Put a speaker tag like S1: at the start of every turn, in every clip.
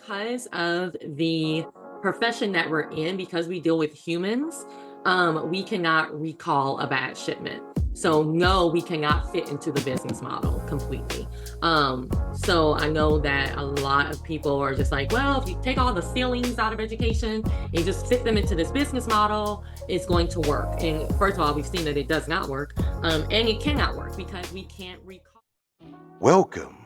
S1: because of the profession that we're in, because we deal with humans, we cannot recall a bad shipment. So no, we cannot fit into the business model completely. So I know that a lot of people are just like, well, if you take all the feelings out of education and just fit them into this business model, it's going to work. And first of all, we've seen that it does not work, and it cannot work because we can't recall.
S2: Welcome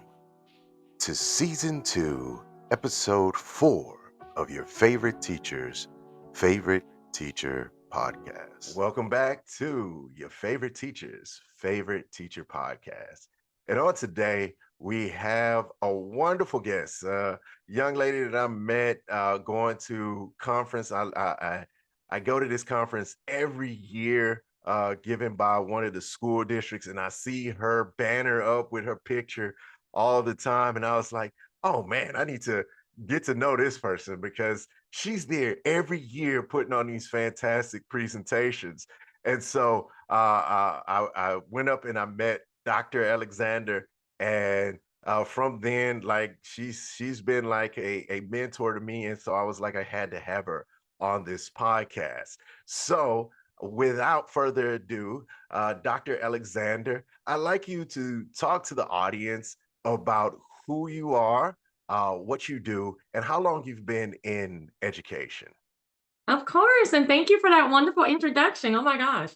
S2: to season 2, episode 4 of your favorite teacher's favorite teacher podcast. Welcome back to your favorite teacher's favorite teacher podcast. And on today, we have a wonderful guest, a young lady that I met going to conference. I go to this conference every year given by one of the school districts, and I see her banner up with her picture all the time. And I was like, oh man, I need to get to know this person because she's there every year putting on these fantastic presentations. And so I went up and I met Dr. Alexander, and from then, like she's been like a mentor to me. And so I was like, I had to have her on this podcast. So without further ado, Dr. Alexander, I'd like you to talk to the audience about who you are, what you do, and how long you've been in education.
S1: Of course, and thank you for that wonderful introduction. Oh my gosh.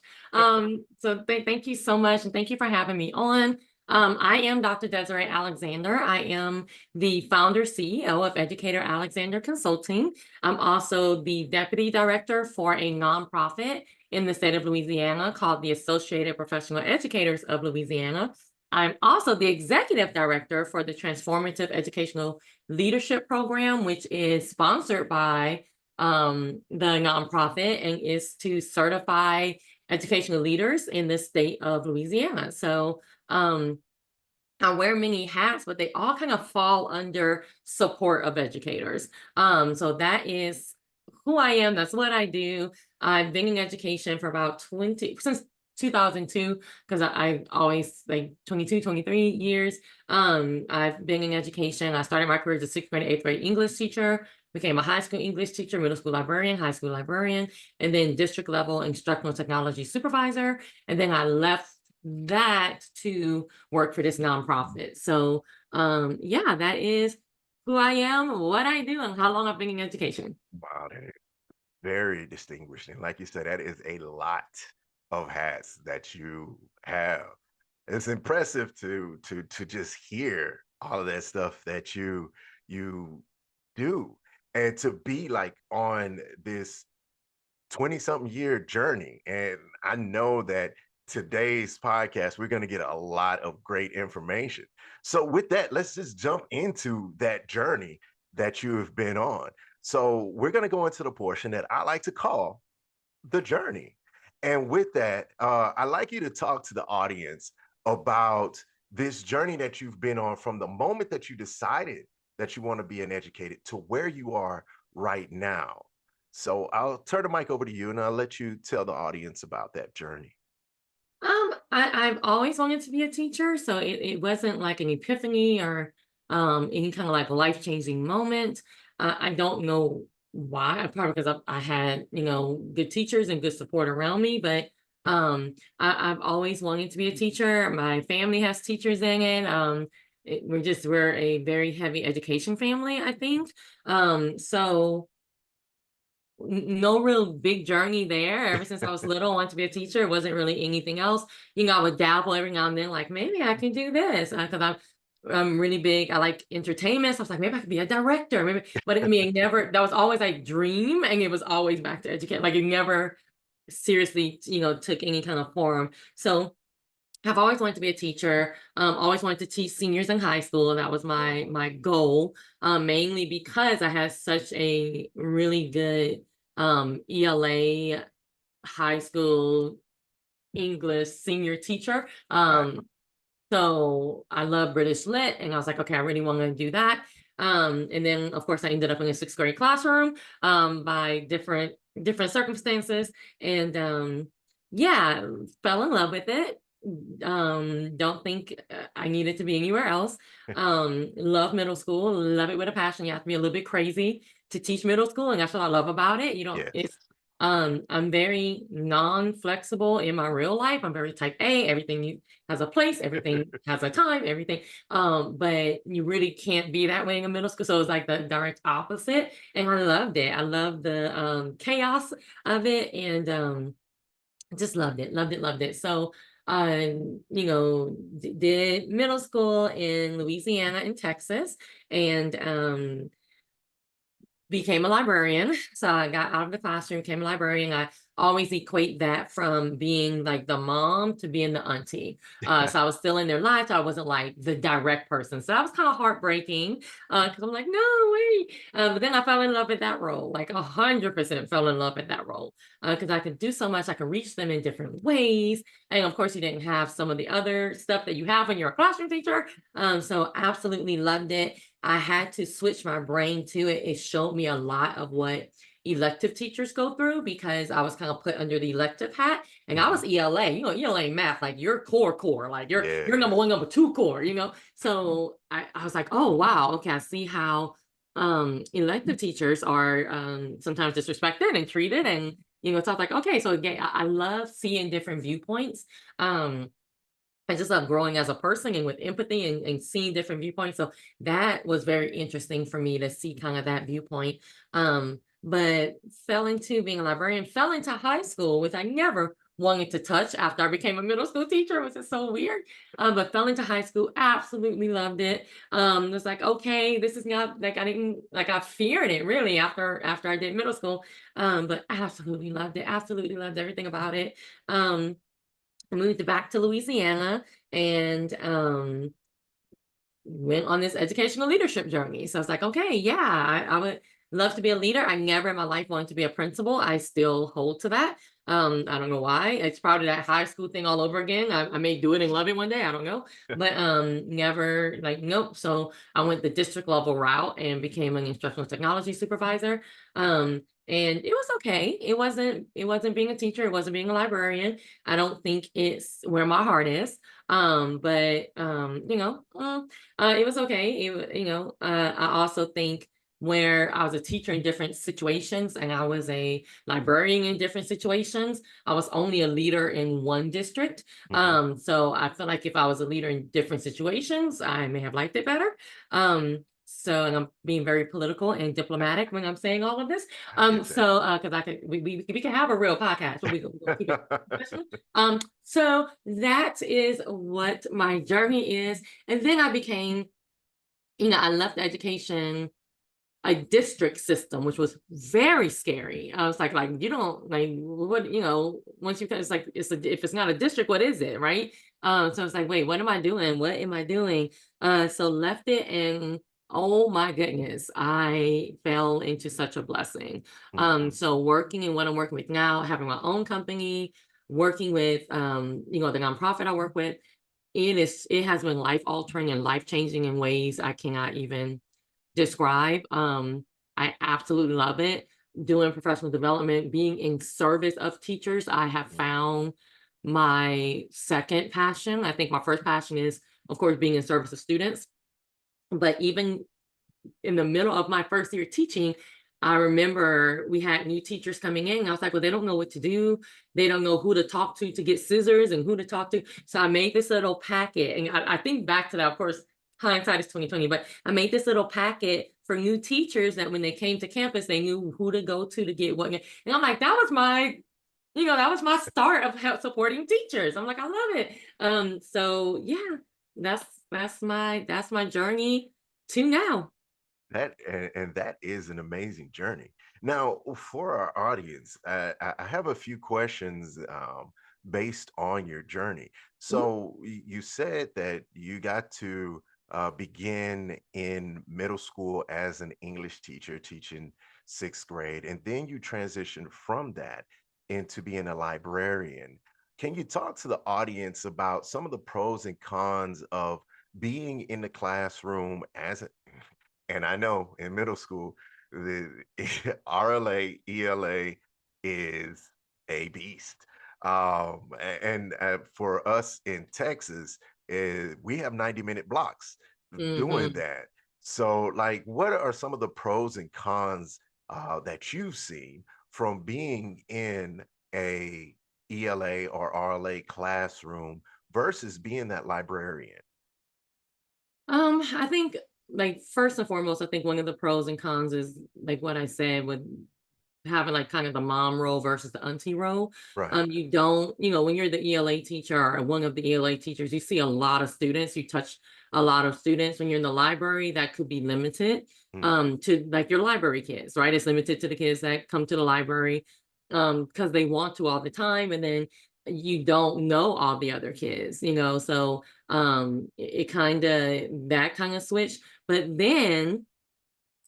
S1: Thank you so much, and thank you for having me on. I am Dr. Desiree Alexander. I am the founder CEO of Educator Alexander Consulting. I'm also the deputy director for a nonprofit in the state of Louisiana called the Associated Professional Educators of Louisiana. I'm also the executive director for the Transformative Educational Leadership Program, which is sponsored by the nonprofit and is to certify educational leaders in the state of Louisiana. So I wear many hats, but they all kind of fall under support of educators. So that is who I am. That's what I do. I've been in education for about since 2002, because I always like 22, 23 years. I've been in education. I started my career as a sixth grade, eighth grade English teacher, became a high school English teacher, middle school librarian, high school librarian, and then district level instructional technology supervisor. And then I left that to work for this nonprofit. So yeah, that is who I am, what I do, and how long I've been in education.
S2: Wow, that is very distinguished. And like you said, that is a lot of hats that you have. It's impressive to just hear all of that stuff that you do, and to be like on this 20 something year journey. And I know that today's podcast, we're going to get a lot of great information. So, with that, let's just jump into that journey that you have been on. So, we're going to go into the portion that I like to call the journey. And with that, I'd like you to talk to the audience about this journey that you've been on from the moment that you decided that you want to be an educator to where you are right now. So I'll turn the mic over to you and I'll let you tell the audience about that journey.
S1: I've always wanted to be a teacher, so it wasn't like an epiphany or any kind of like life-changing moment. I don't know why, probably because I had, good teachers and good support around me, but I've always wanted to be a teacher. My family has teachers in it. We're a very heavy education family, I think. So no real big journey there. Ever since I was little, I wanted to be a teacher. It wasn't really anything else. I would dabble every now and then, like maybe I can do this because I'm really big. I like entertainment. So I was like, maybe I could be a director. Maybe, but I mean, never. That was always a dream, and it was always back to educate. Like it never seriously, took any kind of form. So I've always wanted to be a teacher. Always wanted to teach seniors in high school. That was my goal. Mainly because I had such a really good ELA high school English senior teacher.
S2: Right.
S1: So I love British Lit, and I was like, okay, I really want to do that. And then of course I ended up in a sixth grade classroom by different circumstances, and yeah, fell in love with it. Don't think I needed to be anywhere else. Love middle school, love it with a passion. You have to be a little bit crazy to teach middle school, and that's what I love about it. You know,
S2: Yes.
S1: it's I'm very non-flexible in my real life. I'm very type A. Has a place, everything has a time, everything. But you really can't be that way in a middle school. So it's like the direct opposite. And I loved it. I loved the chaos of it. And just loved it, loved it, loved it. So, did middle school in Louisiana and Texas, and became a librarian. So I got out of the classroom, became a librarian. I always equate that from being like the mom to being the auntie. So I was still in their life. So I wasn't like the direct person. So that was kind of heartbreaking because I'm like, no way. But then I fell in love with that role, like 100% fell in love with that role because I could do so much. I could reach them in different ways. And of course, you didn't have some of the other stuff that you have when you're a classroom teacher. So absolutely loved it. I had to switch my brain to it. It showed me a lot of what elective teachers go through because I was kind of put under the elective hat and I
S2: Mhm.
S1: was ELA, ELA math, like your core, like you're number
S2: Yes.
S1: one, number two core, you know. So I was like, oh wow, okay, I see how elective teachers are sometimes disrespected and treated and so I was like, okay, so again, I love seeing different viewpoints. Um I just love growing as a person and with empathy and seeing different viewpoints. So that was very interesting for me to see kind of that viewpoint. But fell into being a librarian, fell into high school, which I never wanted to touch after I became a middle school teacher, which is so weird. But fell into high school, absolutely loved it. It was like, okay, this is not like I didn't like I feared it really after I did middle school. But absolutely loved it, absolutely loved everything about it. Um, I moved back to Louisiana and went on this educational leadership journey. So I was like, okay, yeah, I would love to be a leader. I never in my life wanted to be a principal. I still hold to that. I don't know why. It's probably that high school thing all over again. I may do it and love it one day. I don't know. But never like nope. So I went the district level route and became an instructional technology supervisor. And it was okay. It wasn't being a teacher, it wasn't being a librarian. I don't think it's where my heart is. But it was okay. I also think where I was a teacher in different situations and I was a librarian in different situations, I was only a leader in one district.
S2: Mhm.
S1: So I feel like if I was a leader in different situations, I may have liked it better. And I'm being very political and diplomatic when I'm saying all of this.
S2: I get that.
S1: Because I could, we can have a real podcast, but we're gonna keep it professional. So that is what my journey is. And then I became, I left education, a district system, which was very scary. I was like, you don't like what, once you it's like if it's not a district, what is it? Right. So I was like, wait, what am I doing? What am I doing? So left it and oh my goodness, I fell into such a blessing.
S2: Mhm.
S1: So working in what I'm working with now, having my own company, working with the nonprofit I work with, it has been life altering and life changing in ways I cannot even describe. I absolutely love it. Doing professional development, being in service of teachers, I have
S2: Mhm.
S1: found my second passion. I think my first passion is, of course, being in service of students. But even in the middle of my first year teaching, I remember we had new teachers coming in. And I was like, well, they don't know what to do. They don't know who to talk to get scissors and who to talk to. So I made this little packet. And I think back to that, of course, hindsight is 2020, but I made this little packet for new teachers that when they came to campus, they knew who to go to get what. And I'm like, that was my start of help supporting teachers. I'm like, I love it. So yeah, that's my journey to now.
S2: And that is an amazing journey. Now, for our audience, I have a few questions based on your journey.
S1: Mhm.
S2: So, you said that you got to begin in middle school as an English teacher, teaching sixth grade, and then you transitioned from that into being a librarian. Can you talk to the audience about some of the pros and cons of being in the classroom as a and I know in middle school, the RLA, ELA is a beast. And for us in Texas, we have 90-minute blocks doing
S1: Hmm.
S2: that. So, like, what are some of the pros and cons that you've seen from being in a ELA or RLA classroom versus being that librarian?
S1: I think like first and foremost, I think one of the pros and cons is like what I said with having like kind of the mom role versus the auntie role.
S2: Right.
S1: You don't, when you're the ELA teacher or one of the ELA teachers, you see a lot of students, you touch a lot of students. When you're in the library, that could be limited
S2: Mm,
S1: to like your library kids, right? It's limited to the kids that come to the library because they want to all the time. And then you don't know all the other kids, so it kind of that kind of switch. But then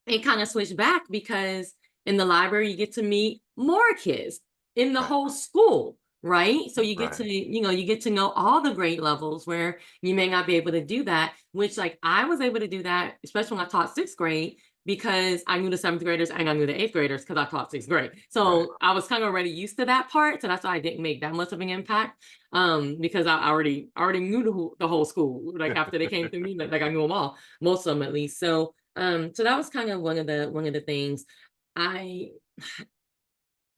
S1: it kind of switched back because in the library you get to meet more kids in the
S2: right.
S1: whole school, right? So you get
S2: Right.
S1: to you get to know all the grade levels where you may not be able to do that, which like I was able to do that, especially when I taught sixth grade, because I knew the seventh graders and I knew the eighth graders because I taught sixth grade.
S2: Right.
S1: So I was kind of already used to that part, so that's why I didn't make that much of an impact, because I already knew the whole school, like after they came through me, like I knew them all, most of them at least. So that was kind of one of the things. I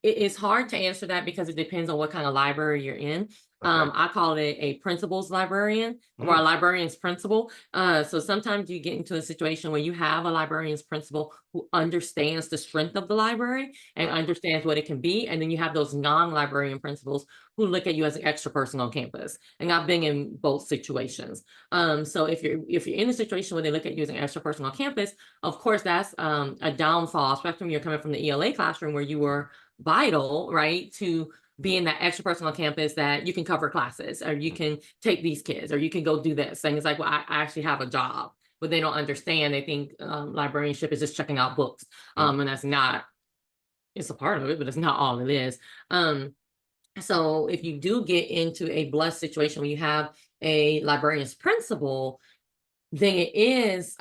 S1: it's hard to answer that because it depends on what kind of library you're in.
S2: Okay.
S1: I call it a principal's librarian or a
S2: Mm,
S1: librarian's principal. So sometimes you get into a situation where you have a librarian's principal who understands the strength of the library and
S2: right.
S1: understands what it can be. And then you have those non-librarian principals who look at you as an extra person on campus. And I've been in both situations. So if you're in a situation where they look at you as an extra person on campus, of course that's a downfall, especially when you're coming from the ELA classroom where you were vital, right, to being that extra person on campus that you can cover classes or you
S2: Mm,
S1: can take these kids or you can go do this. And it's like, well, I actually have a job, but they don't understand. They think librarianship is just checking out books.
S2: mm,
S1: And that's not, it's a part of it, but it's not all it is. So if you do get into a blessed situation where you have a librarian's principal, then it is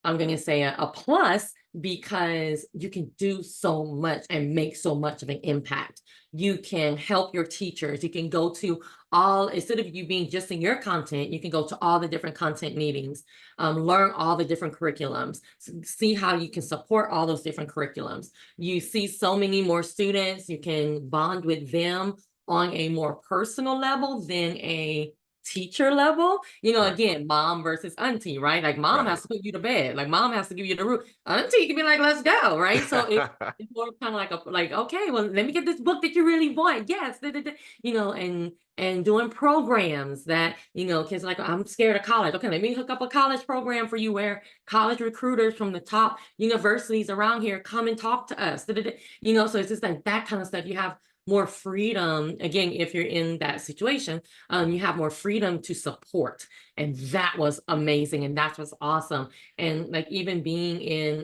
S1: I'm going to say a plus because you can do so much and make so much of an impact. You can help your teachers. You can go to all, instead of you being just in your content, you can go to all the different content meetings, learn all the different curriculums, see how you can support all those different curriculums. You see so many more students, you can bond with them on a more personal level than a teacher level.
S2: right.
S1: Again, mom versus auntie, right? Like mom has
S2: Right.
S1: to put you to bed. Like mom has to give you the root. Auntie can be like, let's go, right? So it's more kind of like okay, well, let me get this book that you really want. Yes, da, da, da, and doing programs that, kids are like, I'm scared of college. Okay, let me hook up a college program for you where college recruiters from the top universities around here come and talk to us. Da, da, da. So it's just like that kind of stuff. You have more freedom again if you're in that situation. You have more freedom to support. And that was amazing. And that was awesome. And like even being in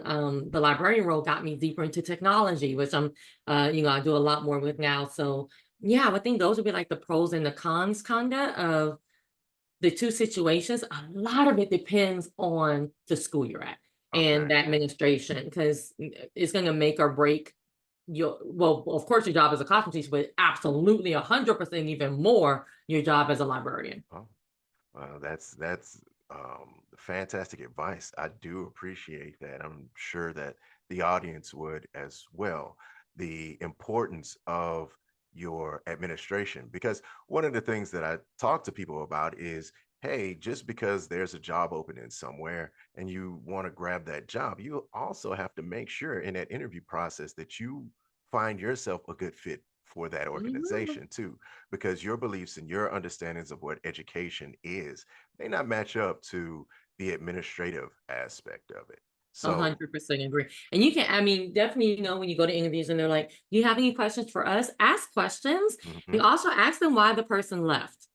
S1: the librarian role got me deeper into technology, which I do a lot more with now. So yeah, I think those would be like the pros and the cons kind of the two situations. A lot of it depends on the school you're at
S2: Okay.
S1: and the administration, because it's going to make or break well, of course, your job as a classroom teacher, but absolutely 100% even more your job as a librarian.
S2: Oh, that's fantastic advice. I do appreciate that. I'm sure that the audience would as well. The importance of your administration, because one of the things that I talk to people about is, hey, just because there's a job opening somewhere and you want to grab that job, you also have to make sure in that interview process that you find yourself a good fit for that
S1: Mhm.
S2: organization too, because your beliefs and your understandings of what education is may not match up to the administrative aspect of it. So,
S1: 100% agree. And you can, I mean, definitely, when you go to interviews and they're like, do you have any questions for us? Ask questions. You
S2: mhm,
S1: also ask them why the person left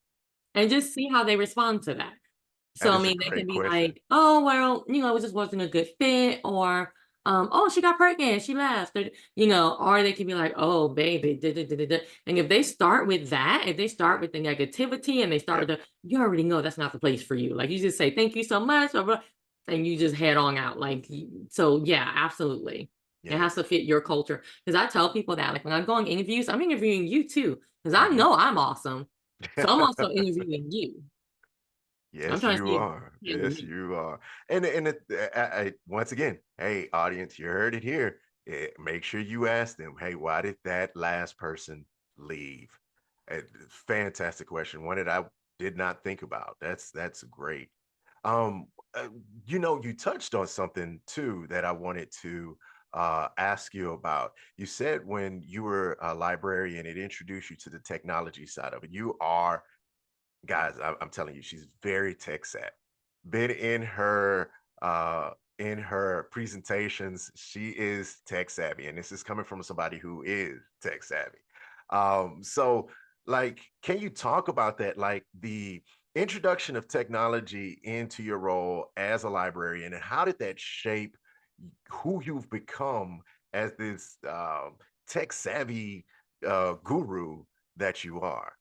S1: and just see how they respond to that. So,
S2: that
S1: I
S2: is a
S1: mean, they can
S2: great
S1: be
S2: question.
S1: like, oh, well, it just wasn't a good fit, or, oh, she got pregnant, she left, or they can be like, oh, baby, da, da, da, da, da. And if they start with that, if they start with the negativity and they start
S2: Yep.
S1: with you already know that's not the place for you. Like you just say, thank you so much, and you just head on out. So yeah, absolutely. It has
S2: Yes.
S1: to fit your culture. Because I tell people that, like, when I'm going interviews, I'm interviewing you too, because I
S2: Mhm.
S1: know I'm awesome. So I'm also interviewing you. I'm
S2: Yes,
S1: trying to
S2: you
S1: see
S2: are.
S1: if you handle
S2: Yes,
S1: me.
S2: you are. And once again, hey, audience, you heard it here. Make sure you ask them, hey, why did that last person leave? Fantastic question. One that I did not think about. That's great. Um, uh, you touched on something too that I wanted to ask you about. You said when you were a librarian, it introduced you to the technology side of it. You are guys, I'm telling you, she's very tech savvy. Been uh in her presentations, she is tech savvy, and this is coming from somebody who is tech savvy. So like, can you talk about that? Like the introduction of technology into your role as a librarian, and how did that shape who you've become as this tech savvy guru that you are?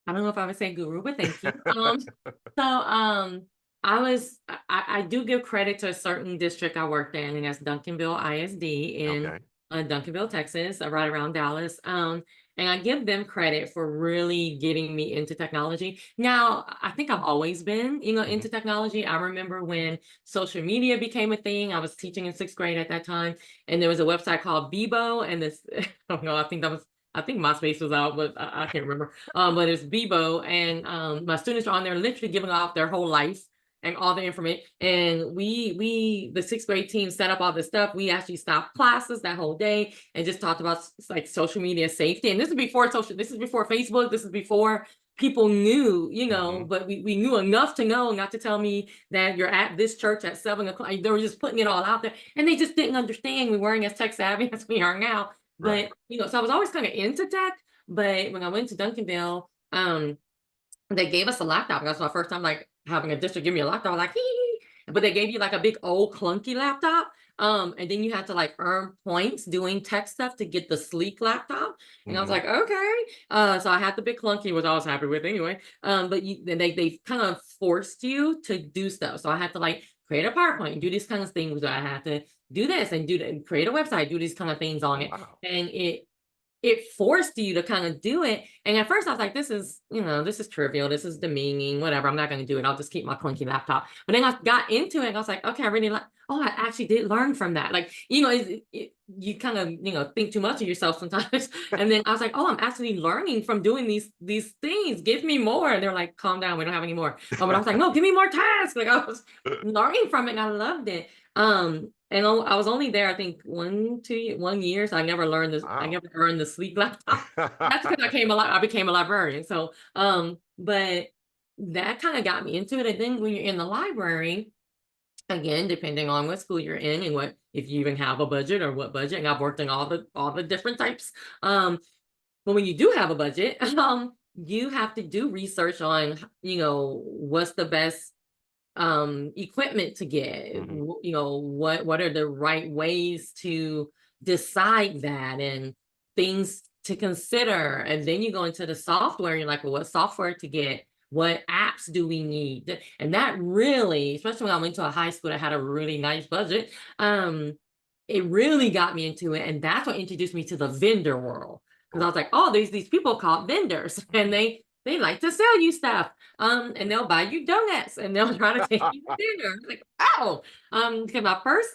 S1: I don't know if I would say guru, but thank you. I do give credit to a certain district I worked in, and that's Duncanville ISD in
S2: Okay.
S1: Duncanville, Texas, right around Dallas. And I give them credit for really getting me into technology. Now, I think I've always been,
S2: Mhm.
S1: into technology. I remember when social media became a thing. I was teaching in sixth grade at that time, and there was a website called Bebo, and this, I don't know, I think MySpace was out, but I can't remember. But it's Bebo, and my students are on there literally giving off their whole life and all the information. And the sixth grade team set up all this stuff. We actually stopped classes that whole day and just talked about like social media safety. And this is before social. This is before Facebook. This is before people knew,
S2: Mhm.
S1: but we knew enough to know not to tell me that you're at this church at 7 o'clock. They were just putting it all out there, and they just didn't understand we weren't as tech savvy as we are now.
S2: Right.
S1: But so I was always kind of into tech. But when I went to Duncanville, they gave us a laptop. That's my first time like having a district give me a laptop. I was like, hee. But they gave you like a big old clunky laptop. And then you had to like earn points doing tech stuff to get the sleek laptop. And I was
S2: Mhm.
S1: like, okay. So I had the big clunky, which I was happy with anyway. But then they kind of forced you to do stuff. So I had to like create a PowerPoint and do these kinds of things. I had to do this and do that and create a website, do these kind of things on
S2: Oh,
S1: it.
S2: wow.
S1: And it forced you to kind of do it. And at first I was like, this is trivial. This is demeaning, whatever. I'm not going to do it. I'll just keep my clunky laptop. But then I got into it and I was like, okay, I really like, oh, I actually did learn from that. Like, you kind of, think too much of yourself sometimes. And then I was like, oh, I'm actually learning from doing these things. Give me more. And they're like, calm down. We don't have any more. But I was like, no, give me more tasks. Like I was learning from it and I loved it. I was only there, I think 1 year, so I never learned this. I
S2: Wow.
S1: never earned the sleep laptop. That's because I became a librarian. So, but that kind of got me into it. And then when you're in the library, again, depending on what school you're in and what if you even have a budget or what budget, and I've worked in all the different types. But when you do have a budget, you have to do research on, what's the best equipment to get.
S2: Mhm.
S1: What are the right ways to decide that, and things to consider. And then you go into the software and you're like, well, what software to get, what apps do we need? And that really, especially when I went to a high school that had a really nice budget, it really got me into it. And that's what introduced me to the vendor world, because I
S2: Oh,
S1: was like, oh, there's these people called vendors and
S2: mhm.
S1: they like to sell you stuff. And they'll buy you donuts and they'll try to take you to dinner. I'm like, oh, because my first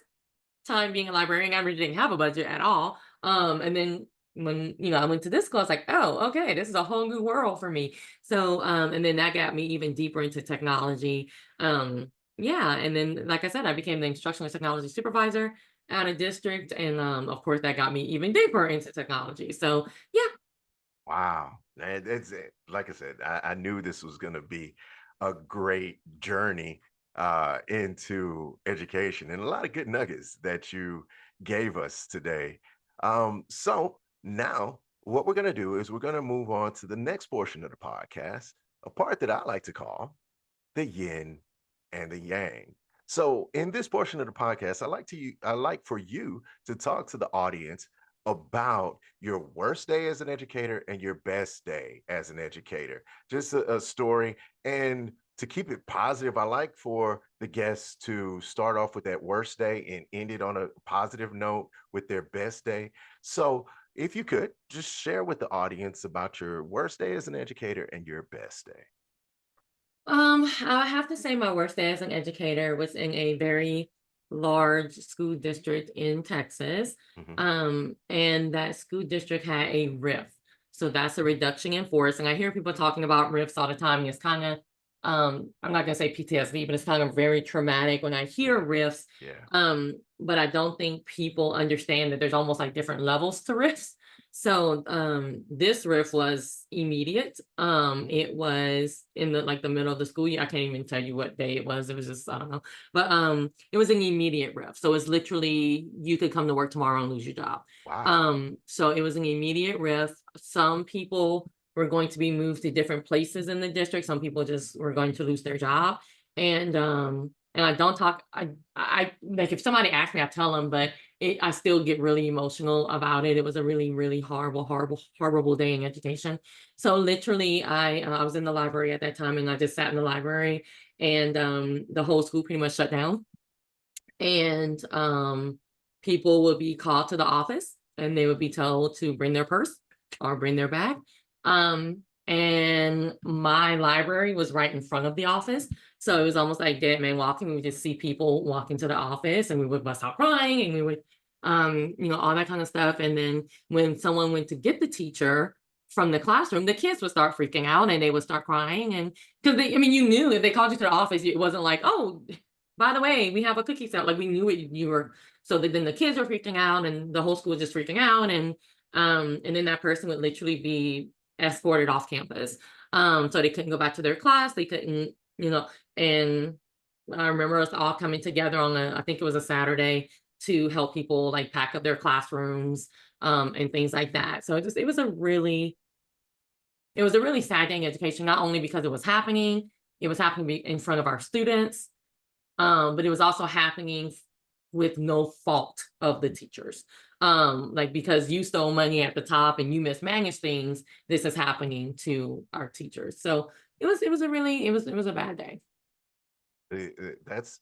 S1: time being a librarian, I really didn't have a budget at all. And then when I went to this school, I was like, oh, okay, this is a whole new world for me. So, and then that got me even deeper into technology. Yeah, and then like I said, I became the instructional technology supervisor at a district, and of course, that got me even deeper into technology. So, yeah.
S2: Wow. That's it. Like I said, I knew this was going to be a great journey into education, and a lot of good nuggets that you gave us today. So now what we're going to do is we're going to move on to the next portion of the podcast, a part that I like to call the yin and the yang. So in this portion of the podcast, I like for you to talk to the audience about your worst day as an educator and your best day as an educator. Just a story, and to keep it positive, I like for the guests to start off with that worst day and end it on a positive note with their best day. So, if you could just share with the audience about your worst day as an educator and your best day.
S1: I have to say my worst day as an educator was in a very large school district in Texas.
S2: Hmm.
S1: And that school district had a RIF. So that's a reduction in force. And I hear people talking about RIFs all the time. And it's kind of, I'm not gonna say PTSD, but it's kind of very traumatic when I hear
S2: Yeah,
S1: RIFs.
S2: yeah.
S1: But I don't think people understand that there's almost like different levels to RIFs. So this riff was immediate. It was in the middle of the school year. I can't even tell you what day it was. It was just I don't know. But it was an immediate riff. So it's literally you could come to work tomorrow and lose your job.
S2: Wow.
S1: So it was an immediate riff. Some people were going to be moved to different places in the district. Some people just were going to lose their job. And I don't talk I like if somebody asks me, I tell them, but I still get really emotional about it. It was a really, really horrible, horrible, horrible day in education. So literally, I was in the library at that time, and I just sat in the library, and the whole school pretty much shut down. And people would be called to the office, and they would be told to bring their purse or bring their bag. And my library was right in front of the office. So it was almost like dead man walking. We would just see people walk into the office and we would bust out crying and we would, all that kind of stuff. And then when someone went to get the teacher from the classroom, the kids would start freaking out and they would start crying. And because you knew if they called you to the office, it wasn't like, oh, by the way, we have a cookie set. Like we knew it, you were. So then the kids were freaking out and the whole school was just freaking out. And then that person would literally be escorted off campus. So they couldn't go back to their class. They couldn't, and I remember us all coming together on I think it was a Saturday to help people like pack up their classrooms, and things like that. So it was a really sad day in education, not only because it was happening in front of our students, but it was also happening with no fault of the teachers. Like because you stole money at the top and you mismanaged things, this is happening to our teachers. So it was a bad day.
S2: That's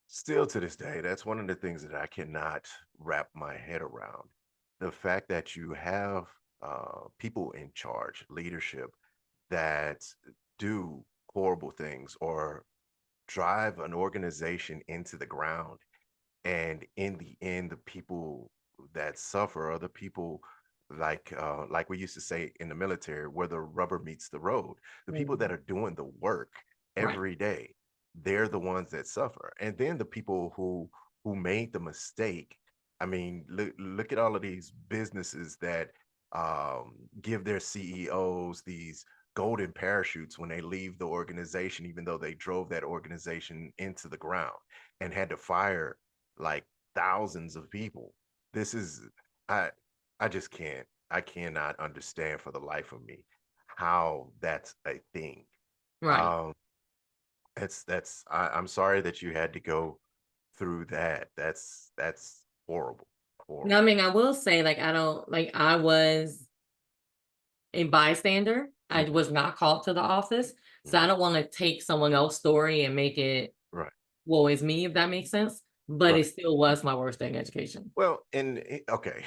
S2: still to this day, that's one of the things that I cannot wrap my head around. The fact that you have people in charge, leadership, that do horrible things or drive an organization into the ground. And in the end, the people that suffer are the people like we used to say in the military, where the rubber meets the road. The people that
S1: Mhm.
S2: are doing the work
S1: Right.
S2: every day, they're the ones that suffer. And then the people who made the mistake. I mean, look at all of these businesses that give their CEOs these golden parachutes when they leave the organization, even though they drove that organization into the ground and had to fire like thousands of people. This is I I just can't. I cannot understand for the life of me how that's a thing.
S1: Right.
S2: Um I'm sorry that you had to go through that. That's horrible.
S1: Now, I
S2: Horrible.
S1: mean, I will say, like, I don't like I was a bystander. I
S2: Mhm,
S1: was not called to the office. So I
S2: mhm.
S1: don't want to take someone else's story and make it
S2: Right.
S1: woe is me, if that makes sense. But
S2: Right.
S1: it still was my worst day in education.
S2: Well, okay.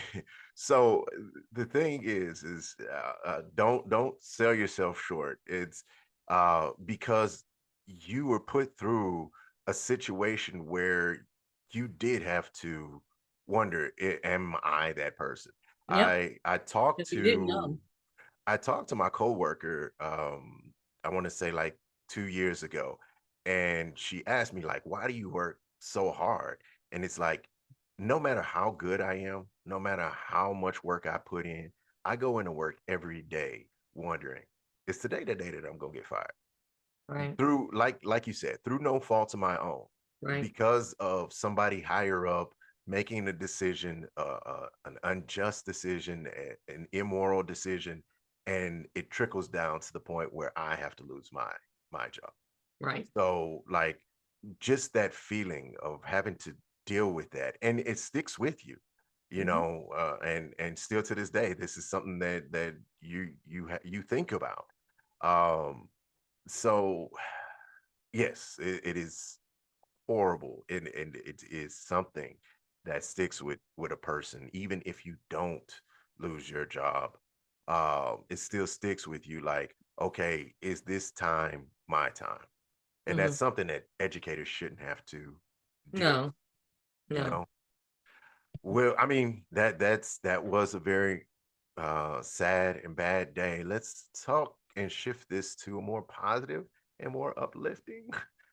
S2: So the thing is don't sell yourself short. It's because you were put through a situation where you did have to wonder, am I that person?
S1: Yep.
S2: I talked
S1: Because we didn't
S2: to
S1: know.
S2: I talked to my coworker, I want to say like 2 years ago, and she asked me like, "Why do you work so hard?" And it's like, no matter how good I am, no matter how much work I put in, I go into work every day wondering, is today the day that I'm gonna get fired?
S1: Right.
S2: Through like you said, through no fault of my own,
S1: Right.
S2: because of somebody higher up making a decision, an unjust decision, an immoral decision, and it trickles down to the point where I have to lose my job.
S1: Right.
S2: So like just that feeling of having to deal with that, and it sticks with you,
S1: Mhm.
S2: and still to this day, this is something that you think about. Um, so Yes, it is horrible, and it is something that sticks with a person, even if you don't lose your job. It still sticks with you. Like, okay, is this time my time? And that's
S1: Hmm.
S2: something that educators shouldn't have to deal with.
S1: No,
S2: You
S1: no.
S2: know. Well, I mean that was a very sad and bad day. Let's talk and shift this to a more positive and more uplifting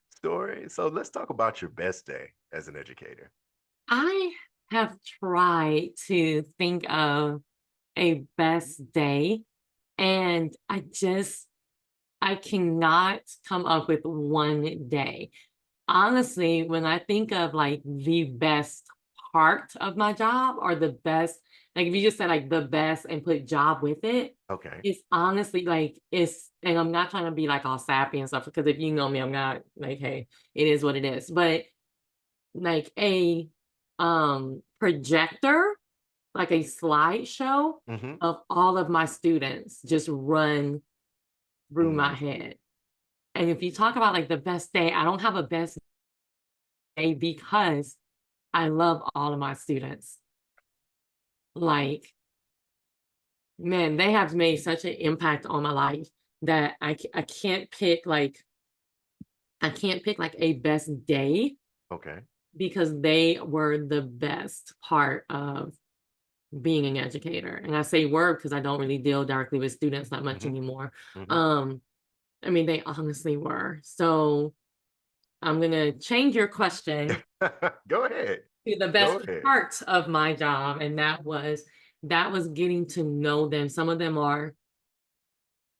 S2: story. So let's talk about your best day as an educator.
S1: I have tried to think of a best day, and I cannot come up with one day. Honestly, when I think of like the best part of my job or the best, like if you just said like the best and put job with it,
S2: Okay.
S1: it's honestly like and I'm not trying to be like all sappy and stuff because if you know me, I'm not like, hey, it is what it is. But like a projector, like a slideshow
S2: Mm-hmm.
S1: of all of my students just run through my
S2: Mm,
S1: head. And if you talk about like the best day, I don't have a best day because I love all of my students. Like, man, they have made such an impact on my life that I can't pick like I can't pick like a best day
S2: okay.
S1: because they were the best part of being an educator. And I say were because I don't really deal directly with students that much
S2: Mm-hmm.
S1: anymore.
S2: Mm-hmm.
S1: Um, I mean, they honestly were. So I'm gonna change your question
S2: Go ahead.
S1: to the
S2: Go
S1: best
S2: ahead.
S1: part of my job, and that was getting to know them. Some of them are,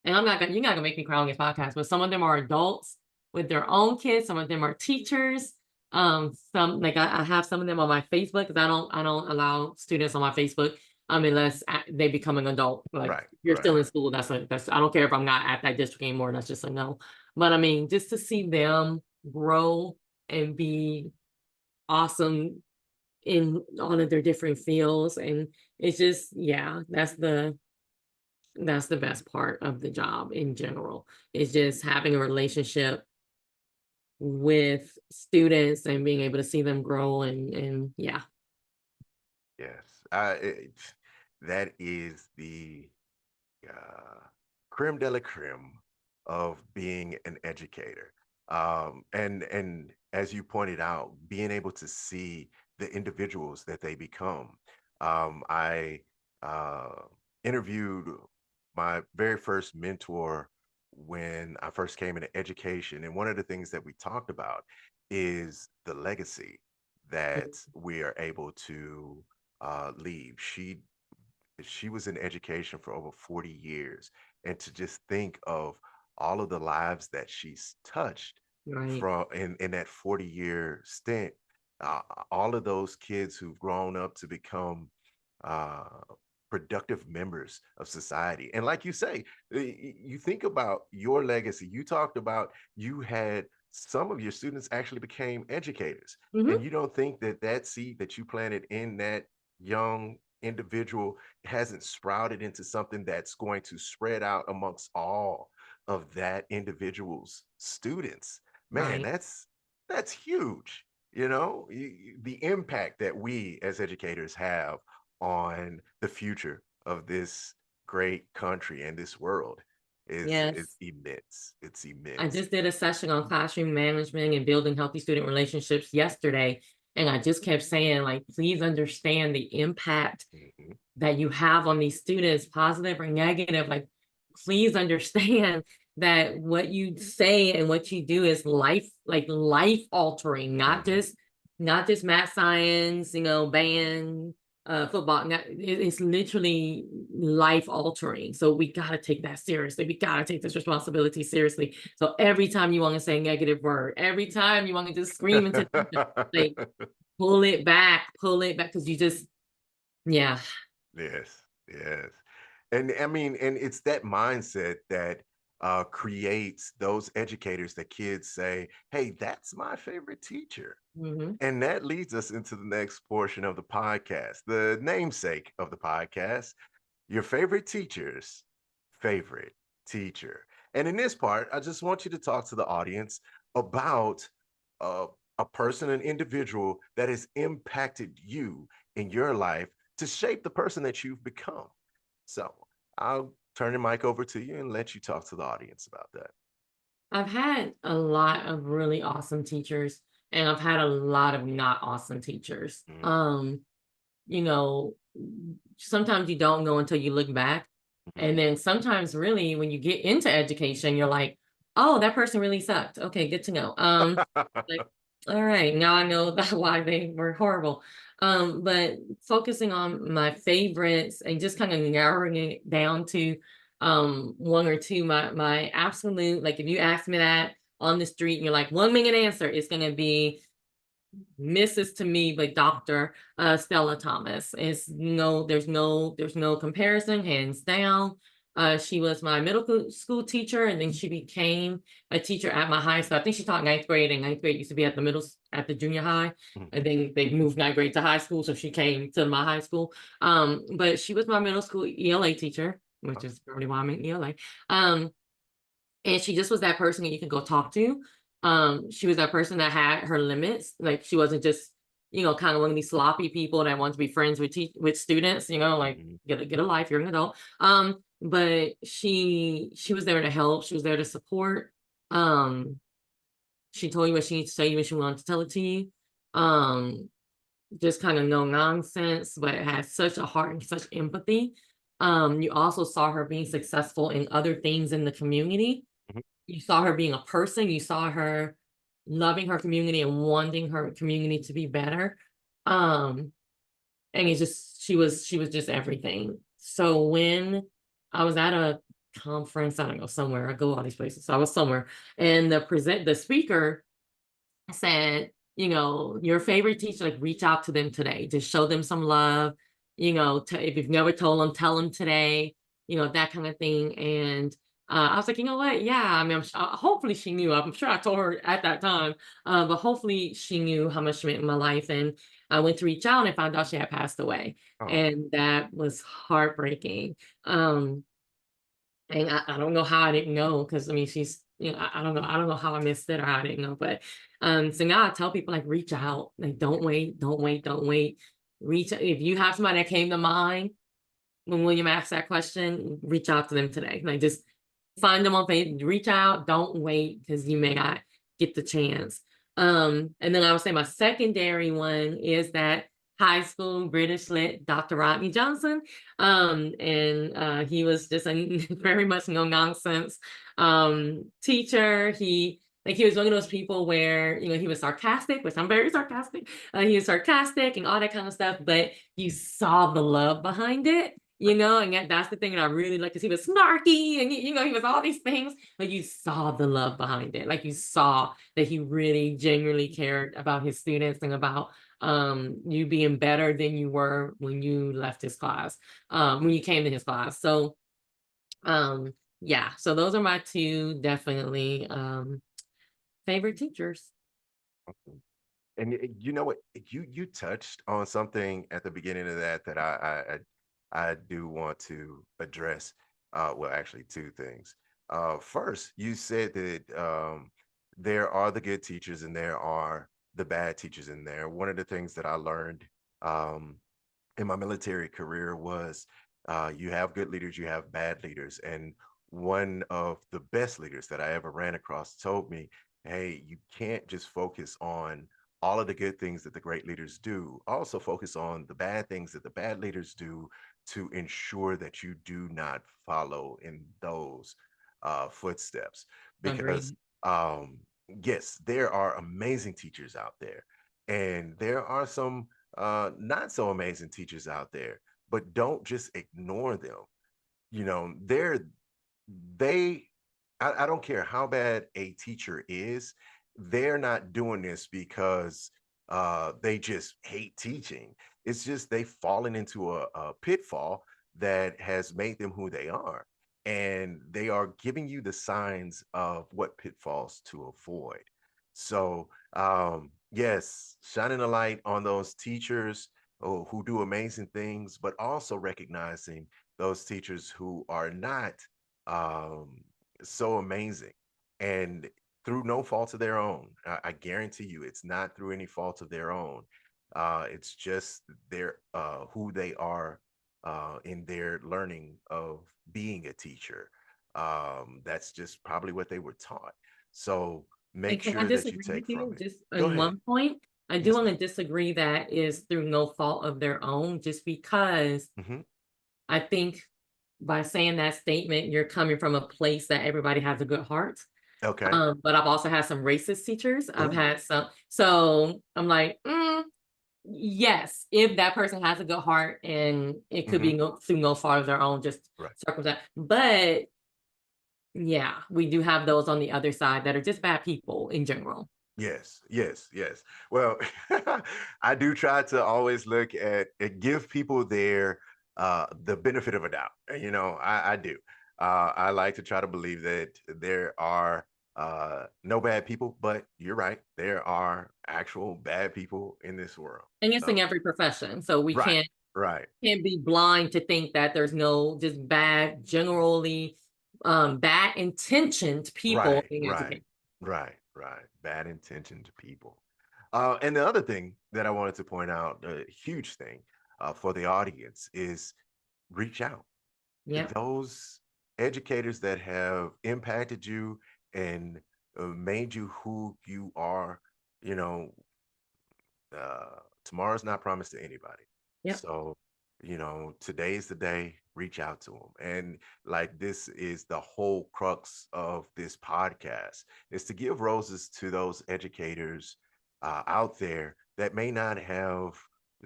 S1: and you're not gonna make me cry on this podcast, but some of them are adults with their own kids. Some of them are teachers. Some like I have some of them on my Facebook because I don't allow students on my Facebook unless they become an adult. Like
S2: Right.
S1: if you're
S2: Right.
S1: still in school, that's I don't care if I'm not at that district anymore. That's just a no. But I mean, just to see them grow and be awesome in all of their different fields, and it's just yeah, that's the best part of the job in general. It's just having a relationship with students and being able to see them grow and yeah.
S2: Yes. That is the uh, creme de la creme of being an educator. And as you pointed out, being able to see the individuals that they become. I interviewed my very first mentor when I first came into education, and one of the things that we talked about is the legacy that we are able to leave. She was in education for over 40 years, and to just think of all of the lives that she's touched
S1: Right.
S2: from in that 40-year stint, uh, all of those kids who've grown up to become uh, productive members of society. And like you say, you think about your legacy. You talked about you had some of your students actually became educators, and
S1: Hmm.
S2: you don't think that that seed that you planted in that young individual hasn't sprouted into something that's going to spread out amongst all of that individual's students. Man,
S1: Right.
S2: that's huge. You know, the impact that we as educators have on the future of this great country and this world is
S1: Yes.
S2: immense. It's
S1: I
S2: immense.
S1: just did a session on classroom management and building healthy student relationships yesterday. And I just kept saying, like, please understand the impact
S2: Mhm.
S1: that you have on these students, positive or negative. Like, please understand that what you say and what you do is life altering, not
S2: Mhm.
S1: just math, science, band, football. It's literally life altering. So we gotta take that seriously. We gotta take this responsibility seriously. So every time you want to say a negative word, every time you want to just scream into like pull it back because you just yeah.
S2: Yes, yes. And I mean, and it's that mindset that creates those educators that kids say, hey, that's my favorite teacher.
S1: Hmm.
S2: And that leads us into the next portion of the podcast, the namesake of the podcast, your favorite teacher's favorite teacher. And in this part, I just want you to talk to the audience. about uh, a person, an individual that has impacted you in your life to shape the person that you've become. So I'll turn the mic over to you and let you talk to the audience about that.
S1: I've had a lot of really awesome teachers, and I've had a lot of not awesome teachers.
S2: Mm,
S1: You know, sometimes you don't know until you look back.
S2: mhm.
S1: And then sometimes really when you get into education, you're like, oh, that person really sucked. Okay, good to know. Like, all right, now I know that why they were horrible. But focusing on my favorites and just kind of narrowing it down to one or two, my absolute, like if you ask me that on the street and you're like 1 minute answer, it's gonna be Mrs. to me, but Dr. Stella Thomas. There's no comparison, hands down. She was my school teacher, and then she became a teacher at my high school. I think she taught ninth grade, and ninth grade used to be at at the junior high,
S2: Mhm.
S1: and then they moved ninth grade to high school, so she came to my high school. But she was my middle school ELA teacher, which is probably why I'm in ELA. Um, and she just was that person that you can go talk to. She was that person that had her limits. Like she wasn't just, kind of one of these sloppy people that want to be friends with with students, like
S2: Mhm.
S1: get a life, you're an adult. But she was there to help, she was there to support. Um, she told you what she needs to tell you when she wanted to tell it to you. Um, just kind of no nonsense, but it has such a heart and such empathy. You also saw her being successful in other things in the community.
S2: Mhm.
S1: You saw her being a person, you saw her loving her community and wanting her community to be better. Um, and she was just everything. So when I was at a conference, I don't know, somewhere, I go all these places. So I was somewhere and the speaker said, your favorite teacher, like reach out to them today. Just show them some love. If you've never told them, tell them today. That kind of thing. And I was like, you know what? Yeah, I mean, hopefully she knew. I'm sure I told her at that time, but hopefully she knew how much she meant in my life. And I went to reach out and found out she had passed away,
S2: Oh,
S1: and that was heartbreaking. Um, and I don't know how I didn't know because I mean she's I don't know how I missed it or how I didn't know. But so now I tell people like reach out. Like don't wait, don't wait, don't wait. If you have somebody that came to mind when William asked that question, reach out to them today. Like just find them on Facebook, reach out, don't wait because you may not get the chance. And then I would say my secondary one is that high school British lit Dr. Rodney Johnson. And he was just a very much no nonsense teacher. He was one of those people where he was sarcastic, which I'm very sarcastic. He was sarcastic and all that kind of stuff, but you saw the love behind it. And that's the thing that I really like because he was snarky and he was all these things, but you saw the love behind it. Like you saw that he really genuinely cared about his students and about you being better than you were when you left his class, when you came to his class. So um yeah, so those are my two definitely favorite teachers.
S2: and you know what? You touched on something at the beginning of that that I do want to address. Well, actually, two things. First, you said that there are the good teachers and there are the bad teachers in there. One of the things that I learned um, in my military career was you have good leaders, you have bad leaders. And one of the best leaders that I ever ran across told me, hey, you can't just focus on all of the good things that the great leaders do. Also, focus on the bad things that the bad leaders do to ensure that you do not follow in those footsteps. Because,
S1: Agreed.
S2: um, yes, there are amazing teachers out there, and there are some not so amazing teachers out there, but don't just ignore them. You know, they, I don't care how bad a teacher is, they're not doing this because they just hate teaching. It's just they've fallen into a pitfall that has made them who they are. And they are giving you the signs of what pitfalls to avoid. So, yes, shining a light on those teachers who do amazing things, but also recognizing those teachers who are not um, so amazing. And through no fault of their own. I guarantee you, it's not through any fault of their own. It's just their who they are in their learning of being a teacher. That's just probably what they were taught. So
S1: And
S2: make
S1: can I
S2: sure that you
S1: disagree with
S2: take from
S1: you
S2: it.
S1: just
S2: Go
S1: on
S2: ahead.
S1: one point? I do
S2: Yes,
S1: want
S2: ma'am.
S1: to disagree that is through no fault of their own, just because
S2: Hmm.
S1: I think by saying that statement, you're coming from a place that everybody has a good heart.
S2: Okay.
S1: But I've also had some racist teachers. I've
S2: Oh,
S1: had some, so I'm like, yes, if that person has a good heart and it could be
S2: hmm.
S1: through no fault of their own, just
S2: Right.
S1: circumstance. But yeah, we do have those on the other side that are just bad people in general.
S2: Yes, yes, yes. Well, I do try to always look at give people their the benefit of a doubt. I do. I like to try to believe that there are no bad people, but you're right, there are actual bad people in this world.
S1: And it's in
S2: So,
S1: every profession. So we
S2: right,
S1: can't
S2: right.
S1: can't be blind to think that there's no just bad, generally bad intentioned people
S2: Right,
S1: being
S2: right,
S1: educated.
S2: right, right. Bad intentioned people. And the other thing that I wanted to point out, a huge thing for the audience, is reach out.
S1: Yep.
S2: Those educators that have impacted you and made you who you are, you know, tomorrow's not promised to anybody.
S1: Yep.
S2: So, today's the day, reach out to them. And like this is the whole crux of this podcast is to give roses to those educators out there that may not have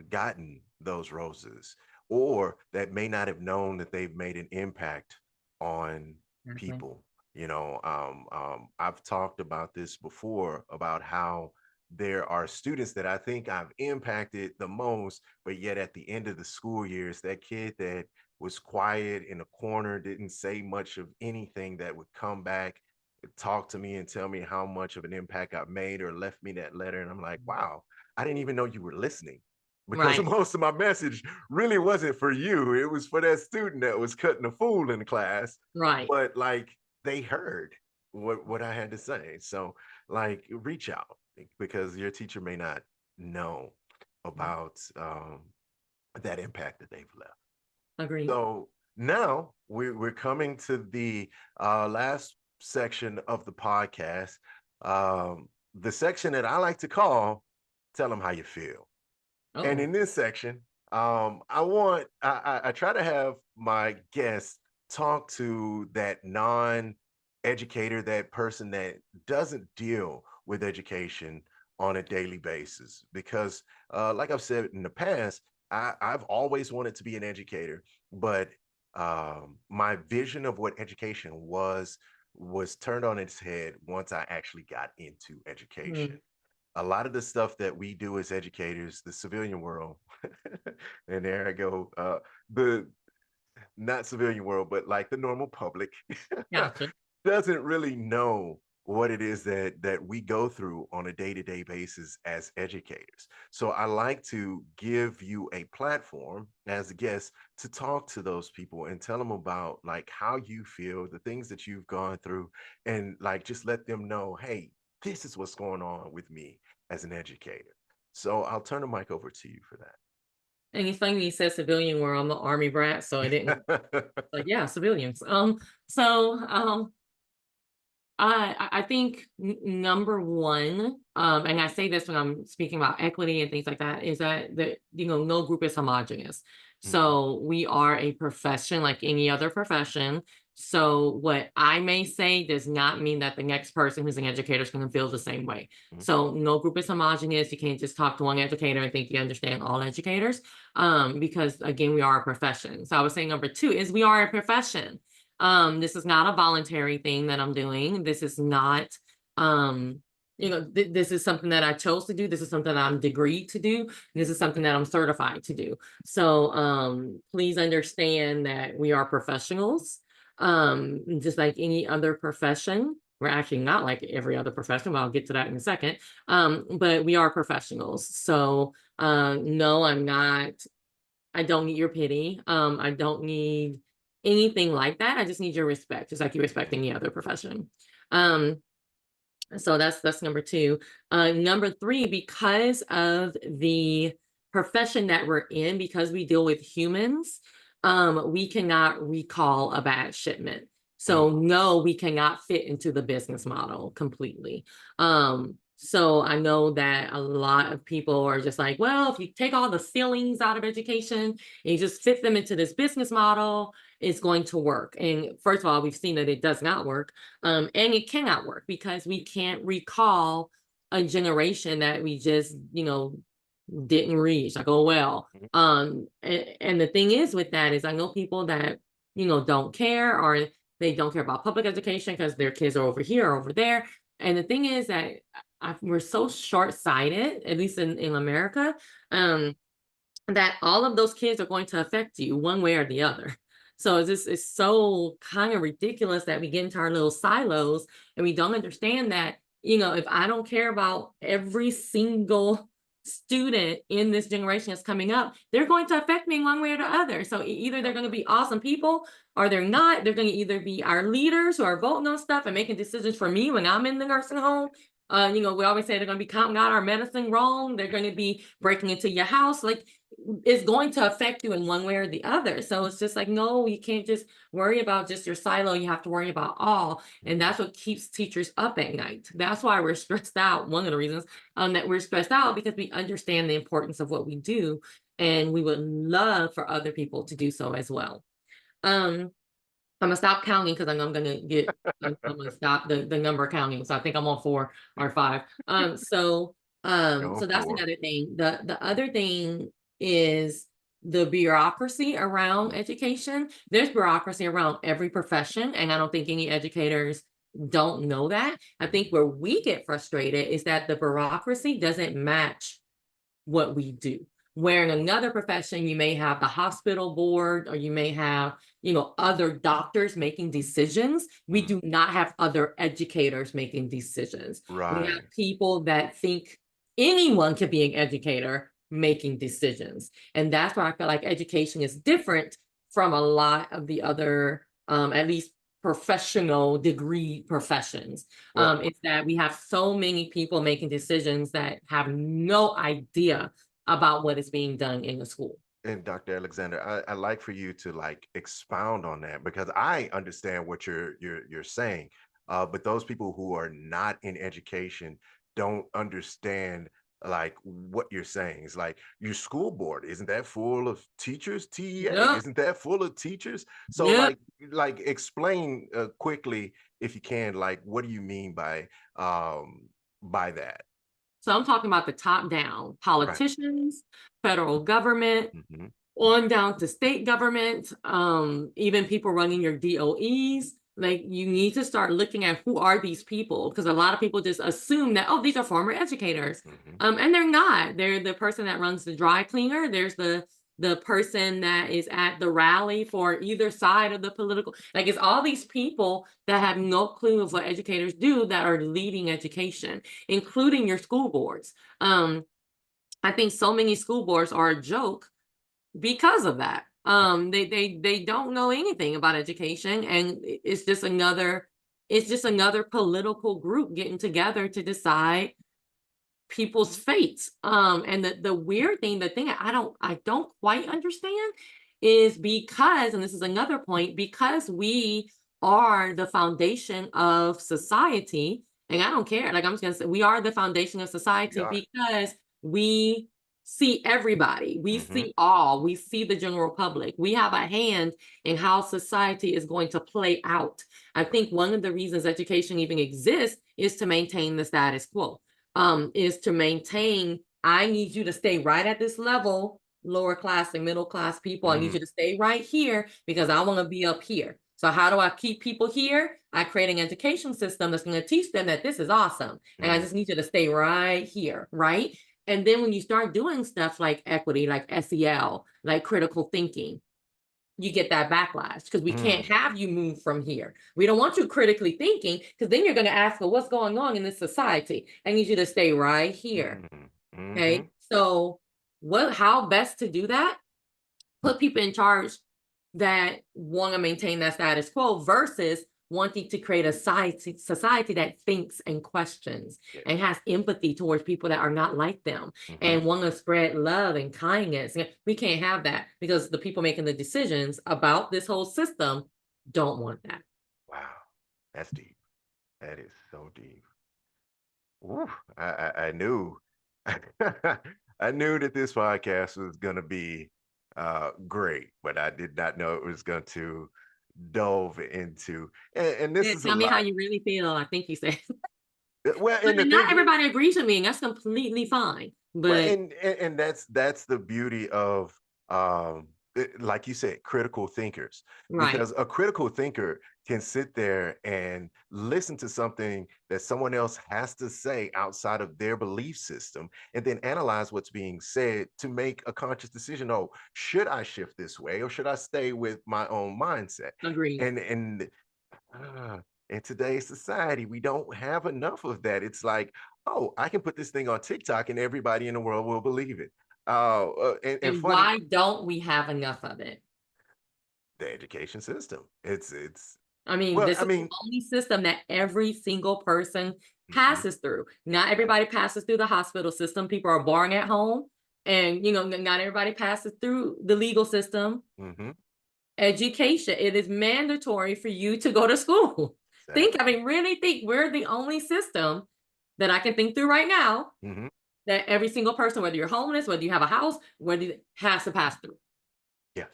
S2: gotten those roses or that may not have known that they've made an impact on
S1: Exactly.
S2: people. I've talked about this before about how there are students that I think I've impacted the most, but yet at the end of the school year, it's that kid that was quiet in a corner, didn't say much of anything that would come back, talk to me and tell me how much of an impact I've made or left me that letter. And I'm like, wow, I didn't even know you were listening because
S1: Right.
S2: most of my message really wasn't for you. It was for that student that was cutting a fool in the class.
S1: Right.
S2: But like they heard what I had to say. So like reach out because your teacher may not know about that impact that they've left.
S1: Agreed.
S2: So now we're coming to the last section of the podcast, the section that I like to call "Tell them how you feel." And
S1: Oh,
S2: in this section, I try to have my guests talk to that non-educator, that person that doesn't deal with education on a daily basis. Because, like I've said in the past, I've always wanted to be an educator, but my vision of what education was turned on its head once I actually got into education.
S1: mm,
S2: A lot of the stuff that we do as educators, the civilian world, and there I go, the not civilian world, but like the normal public,
S1: gotcha.
S2: doesn't really know what it is that we go through on a day-to-day basis as educators. So I like to give you a platform as a guest to talk to those people and tell them about like how you feel, the things that you've gone through, and like just let them know, hey, this is what's going on with me as an educator. So I'll turn the mic over to you for
S1: And it's funny you said civilian where I'm an army brat, so I didn't
S2: that.
S1: like, yeah, civilians. So I think number one, and I say this when I'm speaking about equity and things like that, is that no group is homogenous.
S2: Mhm,
S1: So we are a profession like any other profession. So what I may say does not mean that the next person who's an educator is going to feel the same way.
S2: mhm,
S1: So no group is homogenous. You can't just talk to one educator and think you understand all educators, because again, we are a profession. So I was saying number two is we are a profession. This is not a voluntary thing that I'm doing. This is not, this is something that I chose to do. This is something that I'm degreed to do. This is something that I'm certified to do. So, please understand that we are professionals, just like any other profession. We're actually not like every other profession, but I'll get to that in a second. But we are professionals. So, no, I'm not I don't need your pity. I don't need anything like that. I just need your respect, just like you respect any other profession. Um, So that's number two. Number three, because of the profession that we're in, because we deal with humans, we cannot recall a bad shipment.
S2: Mm,
S1: So no, we cannot fit into the business model completely. So I know that a lot of people are just like, well, if you take all the feelings out of education and you just fit them into this business model, it's going to work. And first of all, we've seen that it does not work. And it cannot work because we can't recall a generation that we just, didn't reach. Like, oh well.
S2: mhm.
S1: And the thing is with that is I know people that, don't care, or they don't care about public education because their kids are over here or over there. And the thing is that we're so short-sighted, at least in America, um, that all of those kids are going to affect you one way or the other. So it's so kind of ridiculous that we get into our little silos and we don't understand that, if I don't care about every single student in this generation that's coming up, they're going to affect me in one way or the other. So either they're going to be awesome people or they're not. They're going to either be our leaders who are voting on stuff and making decisions for me when I'm in the nursing home. We always say they're going to be counting out our medicine wrong. They're going to be breaking into your house. Like, is going to affect you in one way or the other. So it's just like, no, you can't just worry about just your silo. You have to worry about all. And that's what keeps teachers up at night. That's why we're stressed out. One of the reasons that we're stressed out, because we understand the importance of what we do. And we would love for other people to do so as well. Um, I'm gonna stop counting because I'm gonna get. I'm gonna stop the number counting. So I think I'm on 4 or 5. So
S2: Going
S1: that's
S2: for
S1: another thing. The other thing is the bureaucracy around education. There's bureaucracy around every profession, and I don't think any educators don't know that. I think where we get frustrated is that the bureaucracy doesn't match what we do. Where in another profession, you may have the hospital board or you may have, other doctors making decisions. We
S2: mm,
S1: do not have other educators making decisions. We have
S2: right.
S1: people that think anyone could be an educator making decisions. And that's why I feel like education is different from a lot of the other, at least professional degree professions.
S2: Well,
S1: It's that we have so many people making decisions that have no idea about what is being done in the school.
S2: and Dr. Alexander, I like for you to like expound on that because I understand what you're saying. But those people who are not in education don't understand like what you're saying. It's like your school board, isn't that full of teachers? TEA,
S1: Yep.
S2: isn't that full of teachers? So
S1: Yep.
S2: like explain quickly if you can, like what do you mean by that?
S1: So I'm talking about the top down
S2: Right.
S1: politicians, federal government,
S2: Hmm.
S1: on down to state government, even people running your DOEs. Like, you need to start looking at who are these people, because a lot of people just assume that, oh, these are former educators,
S2: Hmm.
S1: and they're not. They're the person that runs the dry cleaner. There's the person that is at the rally for either side of the political. Like, it's all these people that have no clue of what educators do that are leading education, including your school boards. I think so many school boards are a joke because of that. They don't know anything about education, and it's just another political group getting together to decide people's fates. And the weird thing, the thing I don't quite understand is because, and this is another point, because we are the foundation of society, and I don't care. Like, I'm just gonna say we are the foundation of
S2: We
S1: society
S2: are.
S1: because we see everybody, we
S2: Hmm.
S1: see all, we see the general public. We have a hand in how society is going to play out. I think one of the reasons education even exists is to maintain the status quo, is to maintain. I need you to stay right at this level, lower class and middle class people. I need
S2: Mm,
S1: you to stay right here because I want to be up here. So how do I keep people here? I create an education system that's going to teach them that this is awesome. And I
S2: mm,
S1: just need you to stay right here, right? And then when you start doing stuff like equity, like SEL, like critical thinking, you get that backlash because we can't
S2: mm,
S1: have you move from here. We don't want you critically thinking because then you're going to ask, well, what's going on in this society? I need you to stay right here.
S2: mm, hmm.
S1: Okay. So how best to do that? Put people in charge that want to maintain that status quo versus wanting to create a society that thinks and questions
S2: Yeah.
S1: and has empathy towards people that are not like them
S2: Mhm.
S1: and want to spread love and kindness. Yeah, we can't have that because the people making the decisions about this whole system don't want that.
S2: Wow. That's deep. That is so deep. Ooh, I knew I knew that this podcast was gonna be great, but I did not know it was going to delve into and this
S1: Yeah,
S2: is a
S1: tell me how
S2: lot.
S1: you really feel. I think you said,
S2: Well,
S1: but
S2: and the
S1: not
S2: thing is,
S1: everybody agrees with me, and that's completely fine.
S2: well,
S1: But
S2: and that's the beauty of like you said, critical thinkers,
S1: right,
S2: because a critical thinker can sit there and listen to something that someone else has to say outside of their belief system, and then analyze what's being said to make a conscious decision. Oh, should I shift this way, or should I stay with my own mindset?
S1: agreed.
S2: And in today's society, we don't have enough of that. It's like, oh, I can put this thing on TikTok and everybody in the world will believe it. And
S1: And
S2: funny,
S1: why don't we have enough of it?
S2: the education system. It's
S1: I mean,
S2: well,
S1: this
S2: I
S1: is the
S2: mean,
S1: only system that every single person
S2: mhm,
S1: passes through. Not
S2: yeah,
S1: everybody passes through the hospital system. People are born at home, and not everybody passes through the legal system.
S2: hmm,
S1: Education, it is mandatory for you to go to school. I
S2: exactly.
S1: mean, really think we're the only system that I can think through right now
S2: Hmm.
S1: that every single person, whether you're homeless, whether you have a house, whether has to pass through.
S2: Yes,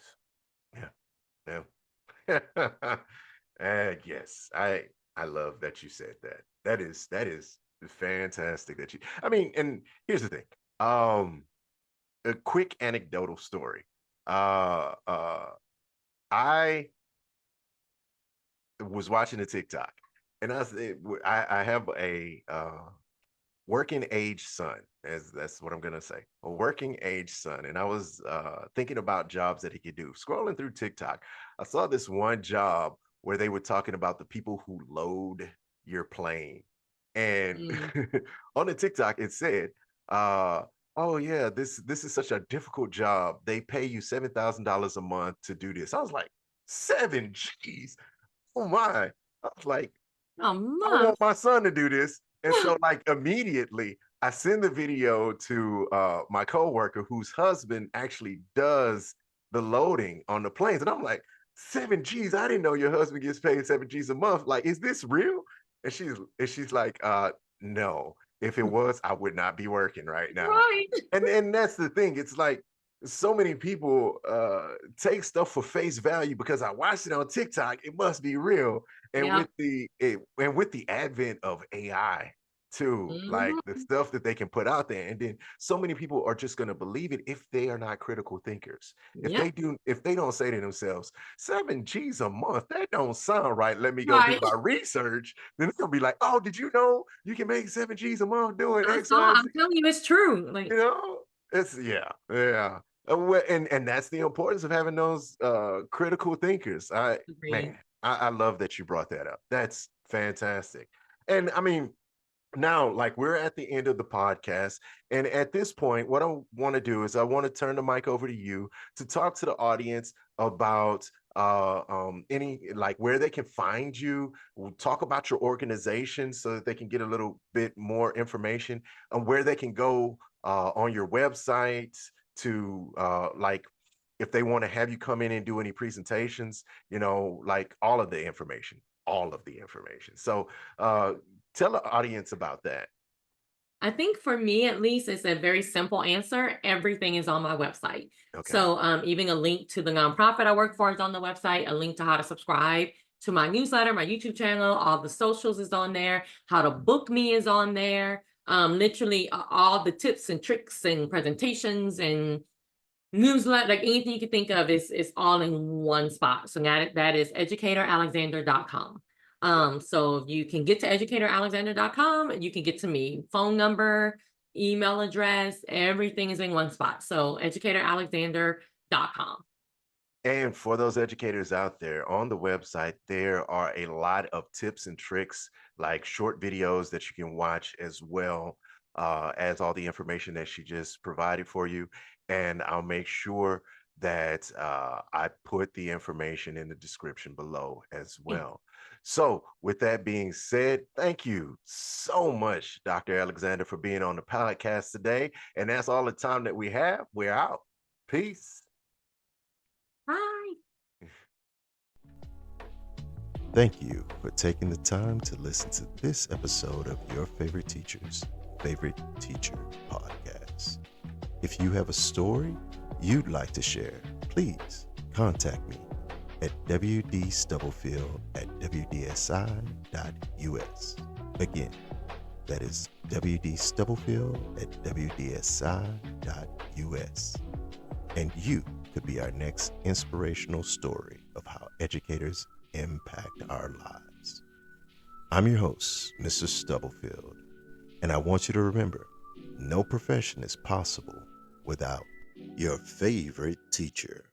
S2: yeah, yeah. Yes, I love that you said that. That is fantastic. That you. I mean, and here's the thing. Um, a quick anecdotal story. Uh, uh, I was watching a TikTok, and I have a working age son, as that's what I'm gonna say, a working age son, and I was thinking about jobs that he could do. Scrolling through TikTok, I saw this one job where they were talking about the people who load your plane, and
S1: Mm.
S2: on the TikTok it said, uh, "Oh yeah, this is such a difficult job. They pay you $7,000 a month to do this." I was like, seven G's. Oh my. I was like,
S1: A
S2: I want
S1: month.
S2: my son to do this. And so like immediately I send the video to my coworker whose husband actually does the loading on the planes. And I'm like, 7 G's. I didn't know your husband gets paid 7 G's a month. Like, is this real? And she's like, no. If it was, I would not be working right now.
S1: Right.
S2: And that's the thing. It's like so many people take stuff for face value because I watched it on TikTok. It must be real. And
S1: Yeah.
S2: with the advent of AI too, like the
S1: Mhm.
S2: stuff that they can put out there, and then so many people are just going to believe it if they are not critical thinkers.
S1: Yep.
S2: If they don't say to themselves, 7 G's a month, that don't sound right. Let me go do
S1: Right.
S2: my research. Then it's gonna be like, oh, did you know you can make 7 G's a month doing
S1: I
S2: X,
S1: saw.
S2: Y, Z?
S1: I'm telling you, it's true.
S2: You
S1: Like,
S2: know, it's yeah. And that's the importance of having those critical thinkers.
S1: agreed.
S2: Man, I love that you brought that up. That's fantastic. And I mean, now like we're at the end of the podcast, and at this point what I want to do is I want to turn the mic over to you to talk to the audience about any like where they can find you. We'll talk about your organization so that they can get a little bit more information on where they can go on your website to like if they want to have you come in and do any presentations, like all of the information. So tell the audience about that.
S1: I think for me, at least, it's a very simple answer. Everything is on my website.
S2: Okay.
S1: So, even a link to the nonprofit I work for is on the website, a link to how to subscribe to my newsletter, my YouTube channel, all the socials is on there, how to book me is on there. Literally all the tips and tricks and presentations and newsletter, like anything you can think of is all in one spot. So that is educatoralexander.com. So you can get to educatoralexander.com and you can get to me. Phone number, email address, everything is in one spot. So educatoralexander.com.
S2: And for those educators out there on the website, there are a lot of tips and tricks, like short videos that you can watch as well as all the information that she just provided for you. And I'll make sure that I put the information in the description below as
S1: Yeah.
S2: well. So, with that being said, thank you so much, Dr. Alexander, for being on the podcast today. And that's all the time that we have. We're out. Peace.
S1: Bye.
S2: Thank you for taking the time to listen to this episode of Your Favorite Teacher's Favorite Teacher podcast. If you have a story you'd like to share, please contact me at wdstubblefield@wdsi.us. Again, that is wdstubblefield@wdsi.us. And you could be our next inspirational story of how educators impact our lives. I'm your host, Mr. Stubblefield, and I want you to remember, no profession is possible without your favorite teacher.